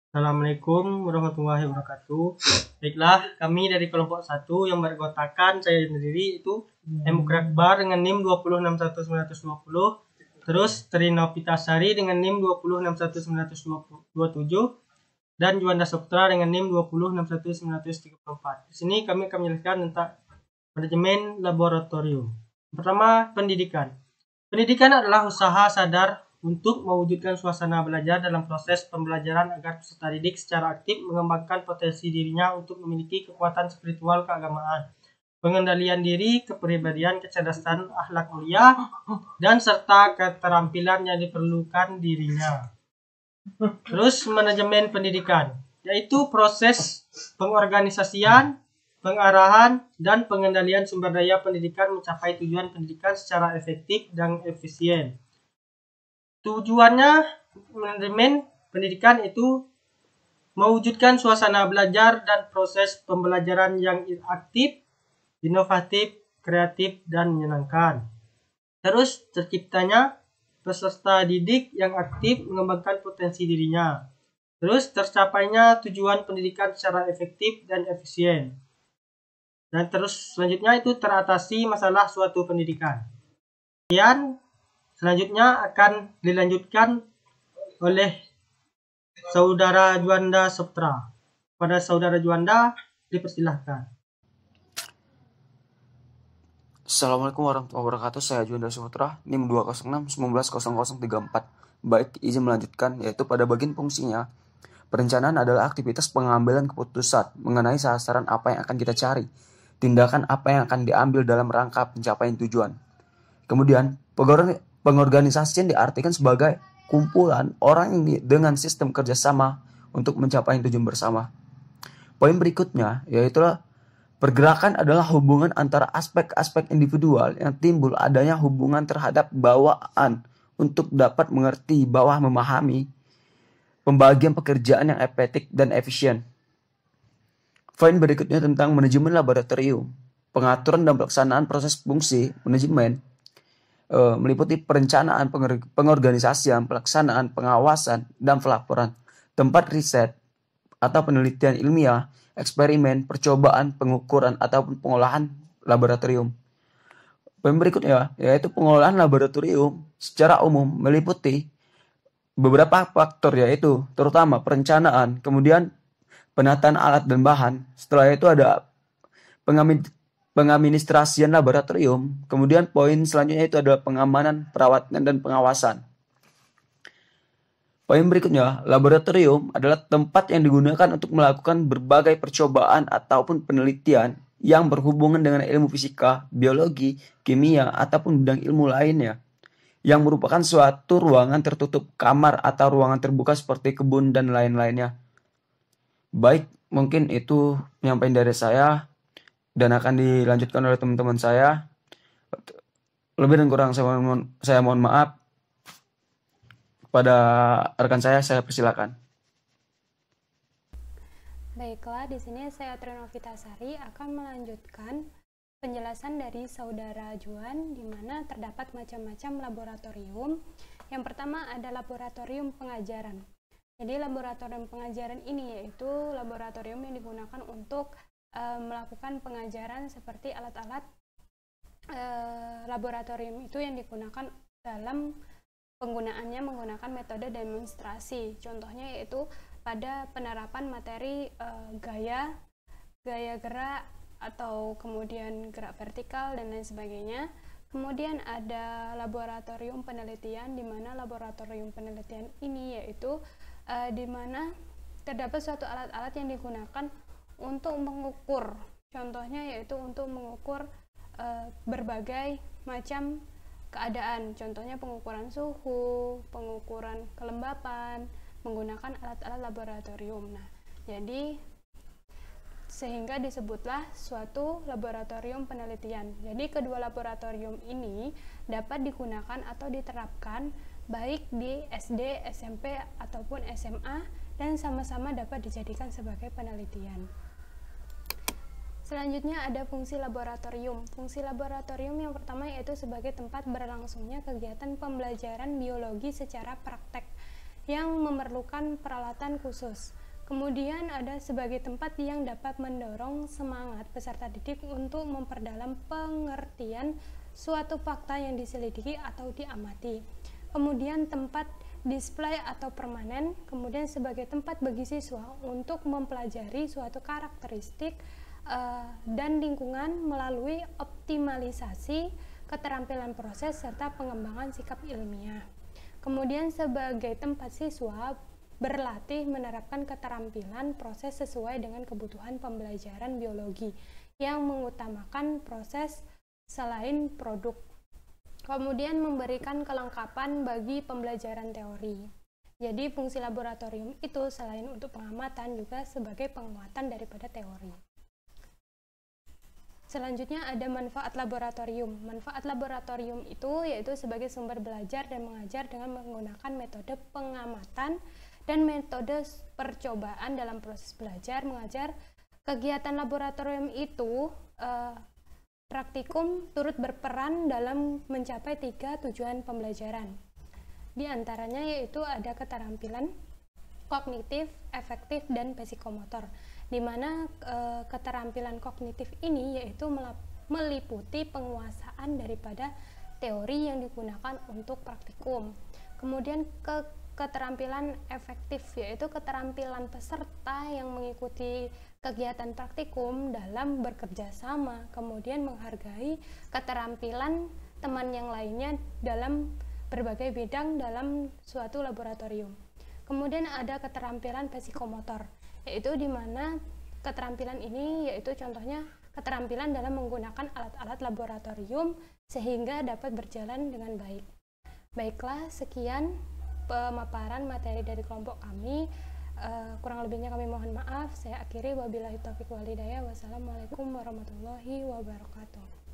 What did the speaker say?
Assalamualaikum warahmatullahi wabarakatuh. Baiklah, kami dari kelompok 1 yang beranggotakan saya sendiri itu Mukri Akbar dengan NIM 2061920, terus Trina Pitasari dengan NIM 2061927 dan Juanda Saputra dengan NIM 2061934. Di sini kami akan menjelaskan tentang manajemen laboratorium. Pertama, pendidikan. Pendidikan adalah usaha sadar untuk mewujudkan suasana belajar dalam proses pembelajaran agar peserta didik secara aktif mengembangkan potensi dirinya untuk memiliki kekuatan spiritual keagamaan, pengendalian diri, kepribadian, kecerdasan, akhlak mulia, dan serta keterampilan yang diperlukan dirinya. Terus manajemen pendidikan, yaitu proses pengorganisasian, pengarahan, dan pengendalian sumber daya pendidikan mencapai tujuan pendidikan secara efektif dan efisien. Tujuannya manajemen pendidikan itu mewujudkan suasana belajar dan proses pembelajaran yang aktif, inovatif, kreatif, dan menyenangkan. Terus terciptanya peserta didik yang aktif mengembangkan potensi dirinya. Terus tercapainya tujuan pendidikan secara efektif dan efisien. Dan terus selanjutnya itu teratasi masalah suatu pendidikan. Kemudian selanjutnya akan dilanjutkan oleh Saudara Juanda Saputra. Pada Saudara Juanda dipersilahkan. Assalamualaikum warahmatullahi wabarakatuh. Saya Juanda Saputra, NIM 206190034. Baik, izin melanjutkan, yaitu pada bagian fungsinya. Perencanaan adalah aktivitas pengambilan keputusan mengenai sasaran apa yang akan kita cari, tindakan apa yang akan diambil dalam rangka pencapaian tujuan. Kemudian, pengorganisasian diartikan sebagai kumpulan orang dengan sistem kerjasama untuk mencapai tujuan bersama. Poin berikutnya yaitu pergerakan adalah hubungan antara aspek-aspek individual yang timbul adanya hubungan terhadap bawaan untuk dapat mengerti bawah memahami pembagian pekerjaan yang efektif dan efisien. Poin berikutnya tentang manajemen laboratorium. Pengaturan dan pelaksanaan proses fungsi manajemen meliputi perencanaan, pengorganisasian, pelaksanaan, pengawasan, dan pelaporan, tempat riset atau penelitian ilmiah, eksperimen, percobaan, pengukuran, ataupun pengolahan laboratorium. Poin berikutnya yaitu pengolahan laboratorium secara umum meliputi beberapa faktor, yaitu terutama perencanaan, kemudian penataan alat dan bahan, setelah itu ada pengadministrasian laboratorium, kemudian poin selanjutnya itu adalah pengamanan, perawatan, dan pengawasan. Poin berikutnya, laboratorium adalah tempat yang digunakan untuk melakukan berbagai percobaan ataupun penelitian yang berhubungan dengan ilmu fisika, biologi, kimia, ataupun bidang ilmu lainnya, yang merupakan suatu ruangan tertutup, kamar, atau ruangan terbuka seperti kebun dan lain-lainnya. Baik, mungkin itu penyampaian dari saya dan akan dilanjutkan oleh teman-teman saya. Lebih dan kurang saya mohon maaf. Pada rekan saya persilakan. Baiklah, di sini saya Trina Pitasari akan melanjutkan penjelasan dari Saudara Juan, di mana terdapat macam-macam laboratorium. Yang pertama ada laboratorium pengajaran. Jadi laboratorium pengajaran ini yaitu laboratorium yang digunakan untuk melakukan pengajaran seperti alat-alat laboratorium itu yang digunakan dalam penggunaannya menggunakan metode demonstrasi. Contohnya yaitu pada penerapan materi gaya gerak atau kemudian gerak vertikal dan lain sebagainya. Kemudian ada laboratorium penelitian, di mana laboratorium penelitian ini yaitu di mana terdapat suatu alat-alat yang digunakan untuk mengukur. Contohnya yaitu untuk mengukur berbagai macam keadaan, contohnya pengukuran suhu, pengukuran kelembapan, menggunakan alat-alat laboratorium. Nah, jadi sehingga disebutlah suatu laboratorium penelitian. Jadi kedua laboratorium ini dapat digunakan atau diterapkan baik di SD, SMP, ataupun SMA dan sama-sama dapat dijadikan sebagai penelitian. Selanjutnya ada fungsi laboratorium. Fungsi laboratorium yang pertama yaitu sebagai tempat berlangsungnya kegiatan pembelajaran biologi secara praktek. yang memerlukan peralatan khusus. Kemudian ada sebagai tempat yang dapat mendorong semangat peserta didik untuk memperdalam pengertian suatu fakta yang diselidiki atau diamati. Kemudian tempat display atau permanen, kemudian sebagai tempat bagi siswa untuk mempelajari suatu karakteristik dan lingkungan melalui optimalisasi keterampilan proses serta pengembangan sikap ilmiah. Kemudian sebagai tempat siswa berlatih menerapkan keterampilan proses sesuai dengan kebutuhan pembelajaran biologi yang mengutamakan proses selain produk. Kemudian memberikan kelengkapan bagi pembelajaran teori. Jadi fungsi laboratorium itu selain untuk pengamatan juga sebagai penguatan daripada teori. Selanjutnya ada manfaat laboratorium. Manfaat laboratorium itu yaitu sebagai sumber belajar dan mengajar dengan menggunakan metode pengamatan dan metode percobaan dalam proses belajar mengajar. Kegiatan laboratorium itu praktikum turut berperan dalam mencapai 3 tujuan pembelajaran. Di antaranya yaitu ada keterampilan kognitif, efektif, dan psikomotor, di mana keterampilan kognitif ini yaitu meliputi penguasaan daripada teori yang digunakan untuk praktikum. Kemudian keterampilan efektif yaitu keterampilan peserta yang mengikuti kegiatan praktikum dalam bekerja sama, kemudian menghargai keterampilan teman yang lainnya dalam berbagai bidang dalam suatu laboratorium. Kemudian ada keterampilan psikomotor, yaitu di mana keterampilan ini yaitu contohnya keterampilan dalam menggunakan alat-alat laboratorium sehingga dapat berjalan dengan baik. Baiklah, sekian pemaparan materi dari kelompok kami. Kurang lebihnya kami mohon maaf. Saya akhiri, wabillahi taufiq wal hidayah. Wassalamualaikum warahmatullahi wabarakatuh.